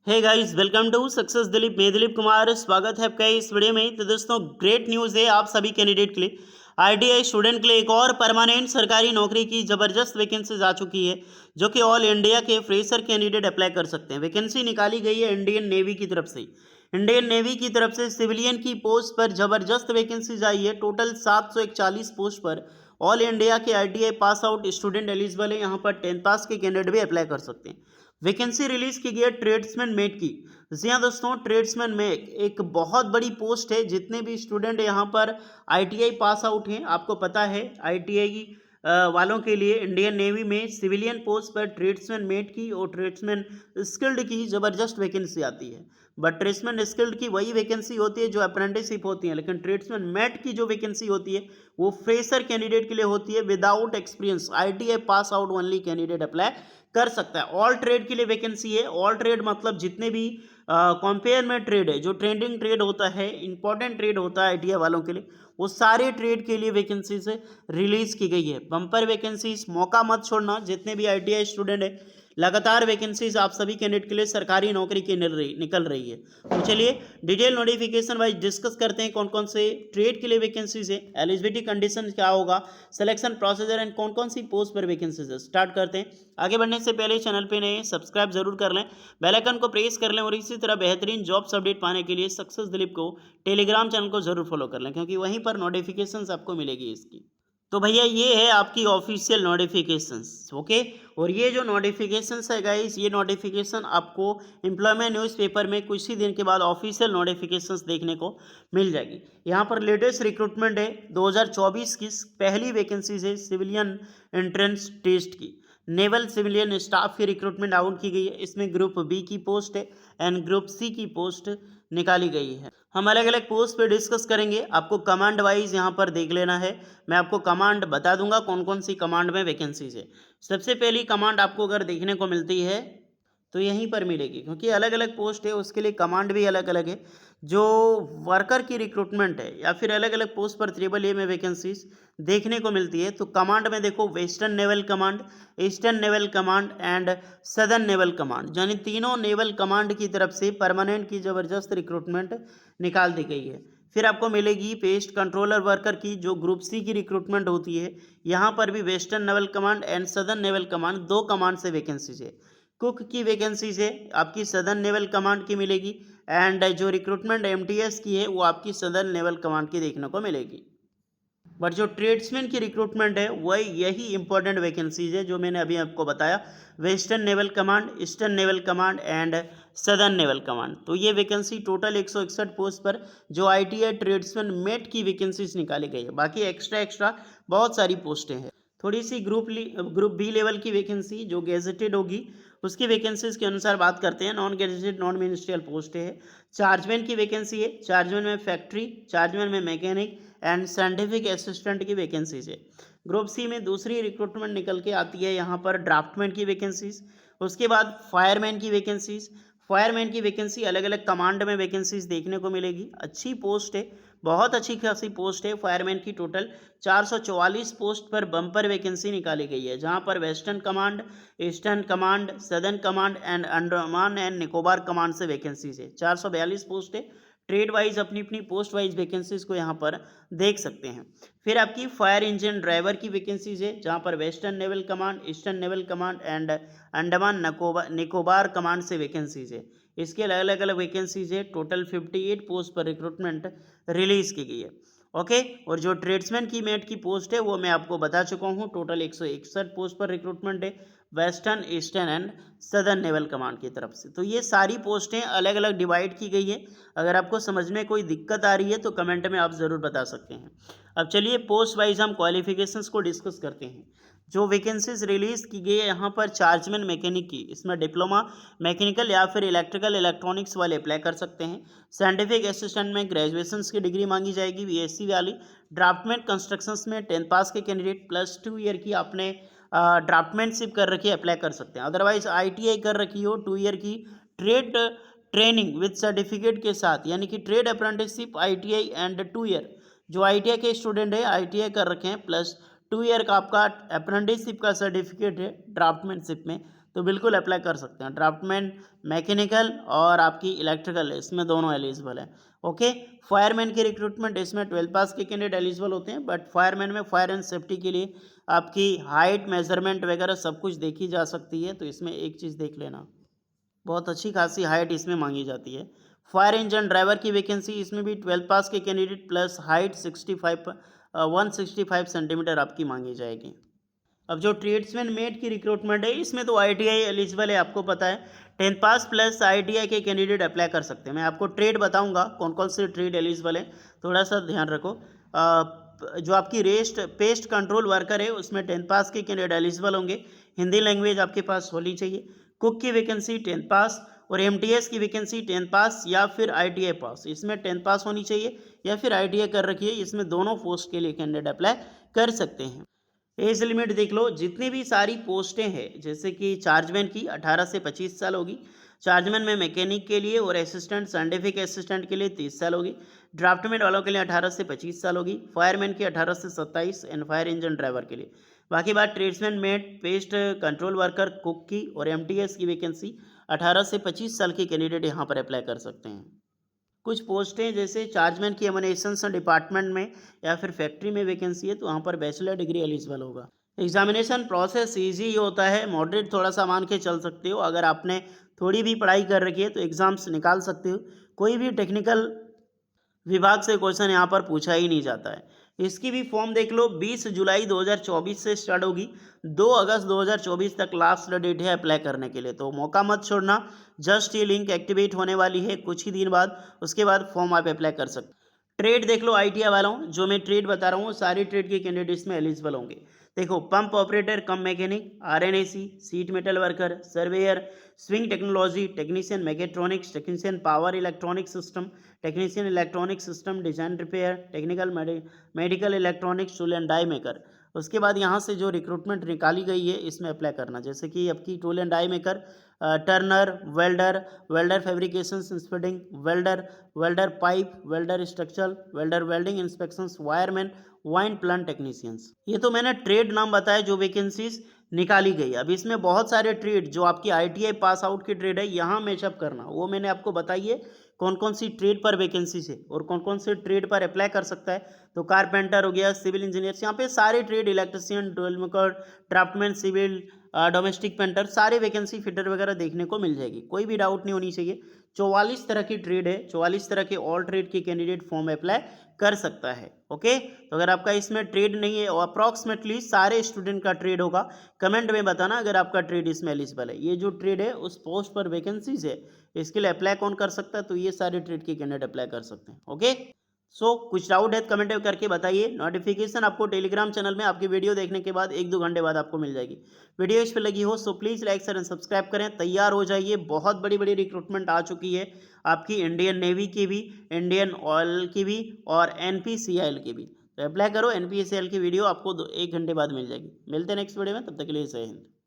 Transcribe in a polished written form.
Hey guys, welcome to success Dilip. मैं दिलीप कुमार, स्वागत है आपका इस वीडियो में। तो दोस्तों, ग्रेट न्यूज़ है आप सभी कैंडिडेट के लिए। आईटीआई स्टूडेंट के लिए एक और परमानेंट सरकारी नौकरी की ज़बरदस्त वैकेंसीज आ चुकी है, जो कि ऑल इंडिया के फ्रेशर कैंडिडेट अप्लाई कर सकते हैं। वैकेंसी निकाली गई है इंडियन नेवी की तरफ से। इंडियन नेवी की तरफ से सिविलियन की पोस्ट पर ज़बरदस्त वैकेंसीज आई है। टोटल 741 पोस्ट पर ऑल इंडिया के ITI pass out student eligible है। यहाँ पर 10th पास के कैंडिडेट भी अप्लाई कर सकते हैं। वैकेंसी रिलीज की गई है ट्रेड्समैन मेट की। जी हाँ दोस्तों, ट्रेड्समैन में एक बहुत बड़ी पोस्ट है। जितने भी स्टूडेंट यहाँ पर आईटीआई पास आउट हैं, आपको पता है आईटीआई वालों के लिए इंडियन नेवी में सिविलियन पोस्ट पर ट्रेड्समैन मेट की और ट्रेड्समैन स्किल्ड की ज़बरदस्त वैकेंसी आती है। बट ट्रेड्समैन स्किल्ड की वही वैकेंसी होती है जो अप्रेंटिसशिप होती है, लेकिन ट्रेड्समैन मेट की जो वैकेंसी होती है वो फ्रेशर कैंडिडेट के लिए होती है। Without experience ITI pass out only candidate apply कर सकता है। ऑल ट्रेड के लिए वैकेंसी है। ऑल ट्रेड मतलब जितने भी कंपेयर में ट्रेड है, जो ट्रेंडिंग ट्रेड होता है, इंपॉर्टेंट ट्रेड होता है आईटीआई वालों के लिए, वो सारे ट्रेड के लिए वैकेंसी से रिलीज की गई है। बम्पर वैकेंसीज, मौका मत छोड़ना। जितने भी आईटीआई स्टूडेंट है, लगातार वैकेंसीज आप सभी कैंडिडेट के लिए सरकारी नौकरी की निकल रही है। तो चलिए डिटेल नोटिफिकेशन वाइज डिस्कस करते हैं कौन कौन से ट्रेड के लिए वैकेंसीज है, एलिजिबिलिटी कंडीशन क्या होगा, सिलेक्शन प्रोसीजर एंड कौन कौन सी पोस्ट पर वैकेंसीज है। स्टार्ट करते हैं। आगे बढ़ने से पहले चैनल पे नए सब्सक्राइब जरूर कर लें, बेल आइकन को प्रेस कर लें और इसी तरह बेहतरीन जॉब्स अपडेट पाने के लिए सक्सेस दिलीप को टेलीग्राम चैनल को जरूर फॉलो कर लें, क्योंकि वहीं पर नोटिफिकेशंस आपको मिलेगी इसकी। तो भैया ये है आपकी ऑफिशियल नोटिफिकेशंस, ओके। और ये जो नोटिफिकेशंस है गाइस, ये नोटिफिकेशन आपको एम्प्लॉयमेंट न्यूज़पेपर में कुछ ही दिन के बाद ऑफिशियल नोटिफिकेशंस देखने को मिल जाएगी। यहाँ पर लेटेस्ट रिक्रूटमेंट है 2024 की पहली वैकेंसीज है सिविलियन एंट्रेंस टेस्ट की। नेवल सिविलियन स्टाफ की रिक्रूटमेंट आउट की गई है। इसमें ग्रुप बी की पोस्ट है एंड ग्रुप सी की पोस्ट निकाली गई है। हम अलग अलग पोस्ट पे डिस्कस करेंगे। आपको कमांड वाइज यहाँ पर देख लेना है। मैं आपको कमांड बता दूंगा कौन कौन सी कमांड में वैकेंसीज है। सबसे पहली कमांड आपको अगर देखने को मिलती है तो यहीं पर मिलेगी, क्योंकि अलग अलग पोस्ट है उसके लिए कमांड भी अलग अलग है। जो वर्कर की रिक्रूटमेंट है या फिर अलग अलग पोस्ट पर ट्रिपल ए में वैकेंसीज देखने को मिलती है, तो कमांड में देखो western naval command, eastern naval command and southern naval command, यानी तीनों नेवल कमांड की तरफ से परमानेंट की ज़बरदस्त रिक्रूटमेंट निकाल दी गई है। फिर आपको मिलेगी पेस्ट कंट्रोलर वर्कर की, जो ग्रुप सी की रिक्रूटमेंट होती है। यहाँ पर भी western naval command and southern naval command, दो कमांड से वैकेंसीज है। कुक की वैकेंसीज है आपकी सदर्न नेवल कमांड की मिलेगी एंड जो रिक्रूटमेंट एमटीएस की है वो आपकी सदर्न नेवल कमांड की देखने को मिलेगी। बट जो ट्रेड्समैन की रिक्रूटमेंट है वही यही इंपॉर्टेंट वैकेंसीज है जो मैंने अभी आपको बताया, western naval command, eastern naval command and southern naval command. तो ये वैकेंसी टोटल 161 पोस्ट पर जो आईटीआई ट्रेड्समैन मेट की वैकेंसीज निकाली गई है। बाकी एक्स्ट्रा बहुत सारी पोस्टें हैं। थोड़ी सी ग्रुप बी लेवल की वैकेंसी जो गेजेटेड होगी उसकी वैकेंसीज के अनुसार बात करते हैं। Non gazetted non ministerial post है। चार्जमैन की वैकेंसी है। चार्जमैन में फैक्ट्री, चार्जमैन में मैकेनिक एंड साइंटिफिक असिस्टेंट की वैकेंसीज है। ग्रुप सी में दूसरी रिक्रूटमेंट निकल के आती है यहाँ पर ड्राफ्टमैन की वैकेंसीज। उसके बाद फायरमैन की वैकेंसीज। फायरमैन की वैकेंसी अलग अलग कमांड में वैकेंसीज देखने को मिलेगी। अच्छी पोस्ट है, बहुत अच्छी खासी पोस्ट है फायरमैन की। टोटल 444 पोस्ट पर बम्पर वैकेंसी निकाली गई है, जहां पर western command, eastern command, southern command and Andaman and Nicobar command से वैकेंसीज है। 442 पोस्ट है। ट्रेड वाइज अपनी अपनी पोस्ट वाइज वैकेंसीज को यहाँ पर देख सकते हैं। फिर आपकी फायर इंजन ड्राइवर की वैकेंसीज है, जहाँ पर western naval command, eastern naval command and Andaman Nicobar command से वैकेंसीज है। इसके अलग अलग वैकेंसीज है। टोटल 58 पोस्ट पर रिक्रूटमेंट रिलीज की गई है, ओके। और जो ट्रेड्समैन की मेट की पोस्ट है वो मैं आपको बता चुका हूँ। टोटल 161 पोस्ट पर रिक्रूटमेंट है western, eastern and southern naval command की तरफ से। तो ये सारी पोस्टें अलग अलग डिवाइड की गई है। अगर आपको समझ में कोई दिक्कत आ रही है तो कमेंट में आप ज़रूर बता सकते हैं। अब चलिए पोस्ट वाइज हम क्वालिफिकेशंस को डिस्कस करते हैं। जो वैकेंसीज रिलीज की गई है यहाँ पर चार्जमैन मैकेनिक की, इसमें डिप्लोमा मैकेनिकल या फिर इलेक्ट्रिकल इलेक्ट्रॉनिक्स वाले अप्लाई कर सकते हैं। साइंटिफिक असिस्टेंट में ग्रेजुएशन की डिग्री मांगी जाएगी, बीएससी वाली। ड्राफ्टमैन कंस्ट्रक्शंस में 10th पास के कैंडिडेट +2 ईयर की आपने ड्राफ्टमैनशिप कर रखी है, अप्लाई कर सकते हैं। अदरवाइज आईटीआई कर रखी हो 2 ईयर की ट्रेड ट्रेनिंग विद सर्टिफिकेट के साथ, यानी कि trade apprenticeship ITI and 2 year, जो आईटीआई के स्टूडेंट है आईटीआई कर रखे हैं +2 ईयर का आपका अप्रेंटिसशिप का सर्टिफिकेट है ड्राफ्टमैनशिप में, तो बिल्कुल अप्लाई कर सकते हैं। ड्राफ्टमैन मैकेनिकल और आपकी इलेक्ट्रिकल, इसमें दोनों एलिजिबल है। ओके, फायरमैन की रिक्रूटमेंट, इसमें 12 पास के कैंडिडेट एलिजिबल होते हैं, बट फायरमैन में फायर एंड सेफ्टी के लिए आपकी हाइट मेजरमेंट वगैरह सब कुछ देखी जा सकती है, तो इसमें एक चीज़ देख लेना, बहुत अच्छी खासी हाइट इसमें मांगी जाती है। फायर इंजन ड्राइवर की वैकेंसी, इसमें भी 12 पास के कैंडिडेट प्लस हाइट 165 सेंटीमीटर आपकी मांगी जाएगी। अब जो ट्रेड्समैन मेट की रिक्रूटमेंट है, इसमें तो ITI एलिजिबल है, आपको पता है। 10 पास प्लस ITI के कैंडिडेट अप्लाई कर सकते हैं। मैं आपको ट्रेड बताऊंगा कौन कौन से ट्रेड एलिजिबल है, थोड़ा सा ध्यान रखो। जो आपकी पेस्ट कंट्रोल वर्कर है, उसमें 10 पास के कैंडिडेट एलिजिबल होंगे। हिंदी लैंग्वेज आपके पास होनी चाहिए। कुक की वैकेंसी 10 पास, और MTS की वैकेंसी 10 पास या फिर ITI पास, इसमें 10 पास होनी चाहिए या फिर ITI कर रखी है, इसमें दोनों पोस्ट के लिए कैंडिडेट अप्लाई कर सकते हैं। एज लिमिट देख लो, जितनी भी सारी पोस्टें हैं, जैसे कि चार्जमैन की 18 से 25 साल होगी, चार्जमैन में मैकेनिक के लिए और असिस्टेंट साइंटिफिक असिस्टेंट के लिए 30 साल होगी, ड्राफ्टमैन वालों के लिए 18 से 25 साल होगी, फायरमैन की 18 से 27 एंड फायर इंजन ड्राइवर के लिए। बाकी बात tradesman met, pest control worker, cook की और MTS की वैकेंसी 18 से 25 साल के कैंडिडेट यहाँ पर अप्लाई कर सकते हैं। कुछ पोस्टें जैसे चार्जमैन की एमिनेशन डिपार्टमेंट में या फिर फैक्ट्री में वैकेंसी है, तो वहाँ पर बैचलर डिग्री एलिजिबल होगा। एग्जामिनेशन प्रोसेस इजी ही होता है, मॉडरेट थोड़ा सा मान के चल सकते हो। अगर आपने थोड़ी भी पढ़ाई कर रखी है तो एग्ज़ाम्स निकाल सकते हो। कोई भी टेक्निकल विभाग से क्वेश्चन यहाँ पर पूछा ही नहीं जाता है। इसकी भी फॉर्म देख लो, 20 जुलाई 2024 से स्टार्ट होगी, 2 अगस्त 2024 तक लास्ट डेट है अप्लाई करने के लिए, तो मौका मत छोड़ना। जस्ट ये लिंक एक्टिवेट होने वाली है कुछ ही दिन बाद, उसके बाद फॉर्म आप अप्लाई कर सकते। ट्रेड देख लो, ITI वालों, जो मैं ट्रेड बता रहा हूँ सारी ट्रेड के कैंडिडेट्स में एलिजिबल होंगे। देखो, pump operator cum mechanic, RNAC, sheet metal worker, surveyor, sewing technology, technician mechatronics, technician power electronic system, technician electronic system design repair, technical medical electronics, tool and die maker. उसके बाद यहाँ से जो recruitment निकाली गई है, इसमें अप्लाई करना, जैसे कि आपकी tool and die maker, turner, welder, welder fabrication inspecting, welder pipe, welder structural, welder welding inspections, wireman, wine plant technicians. ये तो मैंने ट्रेड नाम बताया जो वैकेंसीज निकाली गई। अब इसमें बहुत सारे ट्रेड जो आपकी ITI पास आउट की ट्रेड है, यहाँ मैचअप करना, वो मैंने आपको बताई है कौन कौन सी ट्रेड पर वैकेंसीज है और कौन कौन से ट्रेड पर अप्लाई कर सकता है। तो कारपेंटर हो गया, सिविल इंजीनियर्स, यहाँ पे सारे trade, electrician, drill maker, draftman, civil, domestic painter, सारे वैकेंसी फिटर वगैरह देखने को मिल जाएगी, कोई भी डाउट नहीं होनी चाहिए। 44 तरह की ट्रेड है, 44 तरह के ऑल ट्रेड के कैंडिडेट फॉर्म अप्लाई कर सकता है। ओके, तो अगर आपका इसमें ट्रेड नहीं है, और अप्रॉक्सीमेटली सारे स्टूडेंट का ट्रेड होगा, कमेंट में बताना अगर आपका ट्रेड इसमें एलिजिबल है। ये जो ट्रेड है उस पोस्ट पर वैकेंसीज है, इसके लिए अप्लाई कौन कर सकता है, तो ये सारे ट्रेड के कैंडिडेट अप्लाई कर सकते हैं। ओके, कुछ डाउट है कमेंट करके बताइए। नोटिफिकेशन आपको टेलीग्राम चैनल में आपकी वीडियो देखने के बाद 1-2 घंटे बाद आपको मिल जाएगी। वीडियो इस पर लगी हो so please like share and subscribe करें, तैयार हो जाइए। बहुत बड़ी बड़ी रिक्रूटमेंट आ चुकी है आपकी, इंडियन नेवी की भी, इंडियन ऑयल की भी और NPCL की भी। तो अप्लाई करो, NPCL की वीडियो आपको 1 घंटे बाद मिल जाएगी। मिलते हैं नेक्स्ट वीडियो में, तब तक के लिए जय हिंद।